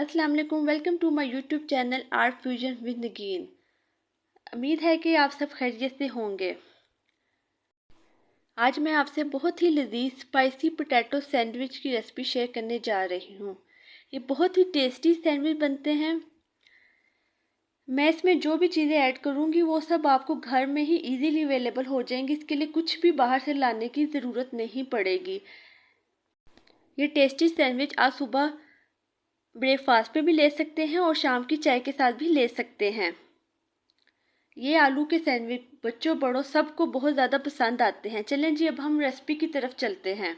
अस्सलाम वालेकुम। Welcome to my YouTube channel art fusion with Nageen. उम्मीद है कि आप सब खैरियत से होंगे। आज मैं आपसे बहुत ही लजीज स्पाइसी पोटैटो सैंडविच की रेसिपी शेयर करने जा रही हूँ। ये बहुत ही टेस्टी सैंडविच बनते हैं। मैं इसमें जो भी चीज़ें ऐड करूँगी वो सब आपको घर में ही इजीली अवेलेबल हो जाएंगी। इसके लिए कुछ भी बाहर से लाने की ज़रूरत नहीं पड़ेगी। ये टेस्टी सैंडविच आज सुबह ब्रेकफास्ट पे भी ले सकते हैं और शाम की चाय के साथ भी ले सकते हैं। ये आलू के सैंडविच बच्चों बड़ों सबको बहुत ज़्यादा पसंद आते हैं। चलें जी, अब हम रेसिपी की तरफ चलते हैं।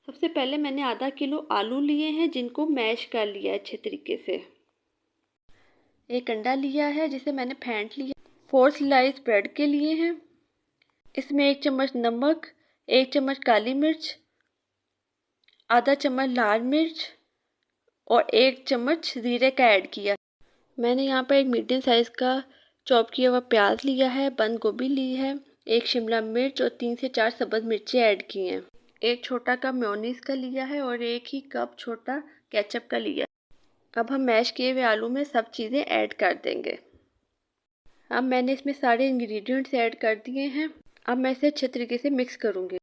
सबसे पहले मैंने आधा किलो आलू लिए हैं जिनको मैश कर लिया है अच्छे तरीके से। एक अंडा लिया है जिसे मैंने फेंट लिया। 4 स्लाइस ब्रेड के लिए हैं। इसमें 1 चम्मच नमक, 1 चम्मच काली मिर्च, आधा चम्मच लाल मिर्च और 1 चम्मच जीरे का ऐड किया। मैंने यहाँ पर एक मीडियम साइज़ का चॉप किया हुआ प्याज लिया है, बंद गोभी ली है, 1 शिमला मिर्च और 3 से 4 सब्ज़ मिर्चें ऐड की हैं। एक छोटा कप मेयोनीज का लिया है और 1 ही कप छोटा केचप का लिया है। अब हम मैश किए हुए आलू में सब चीज़ें ऐड कर देंगे। अब मैंने इसमें सारे इंग्रेडिएंट्स ऐड कर दिए हैं। अब मैं इसे अच्छे तरीके से मिक्स करूँगी।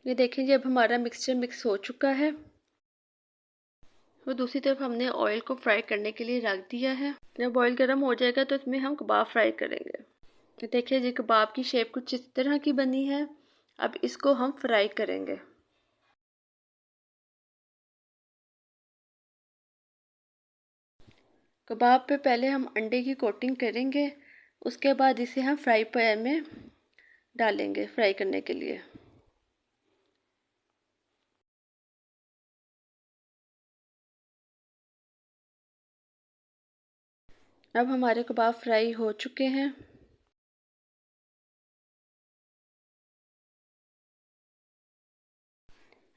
ये देखें जी, अब हमारा मिक्सचर मिक्स हो चुका है। और दूसरी तरफ हमने ऑयल को फ्राई करने के लिए रख दिया है। जब ऑयल गर्म हो जाएगा तो इसमें हम कबाब फ्राई करेंगे। देखिए जी, कबाब की शेप कुछ इस तरह की बनी है। अब इसको हम फ्राई करेंगे। कबाब पे पहले हम अंडे की कोटिंग करेंगे, उसके बाद इसे हम फ्राई पैन में डालेंगे फ्राई करने के लिए। अब हमारे कबाब फ्राई हो चुके हैं।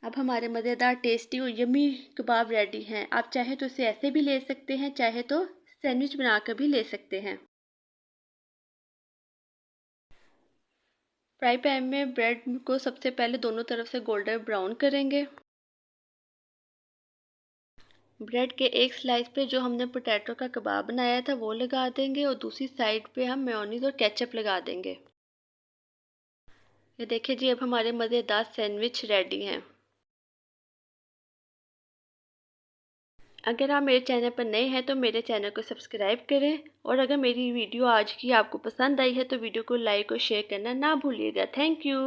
अब हमारे मज़ेदार टेस्टी और यमी कबाब रेडी हैं। आप चाहे तो इसे ऐसे भी ले सकते हैं, चाहे तो सैंडविच बनाकर भी ले सकते हैं। फ्राई पैन में ब्रेड को सबसे पहले दोनों तरफ से गोल्डन ब्राउन करेंगे। ब्रेड के एक स्लाइस पे जो हमने पोटैटो का कबाब बनाया था वो लगा देंगे और दूसरी साइड पे हम मेयोनीज और केचप लगा देंगे। ये देखिए जी, अब हमारे मज़ेदार सैंडविच रेडी हैं। अगर आप मेरे चैनल पर नए हैं तो मेरे चैनल को सब्सक्राइब करें और अगर मेरी वीडियो आज की आपको पसंद आई है तो वीडियो को लाइक और शेयर करना ना भूलिएगा। Thank you.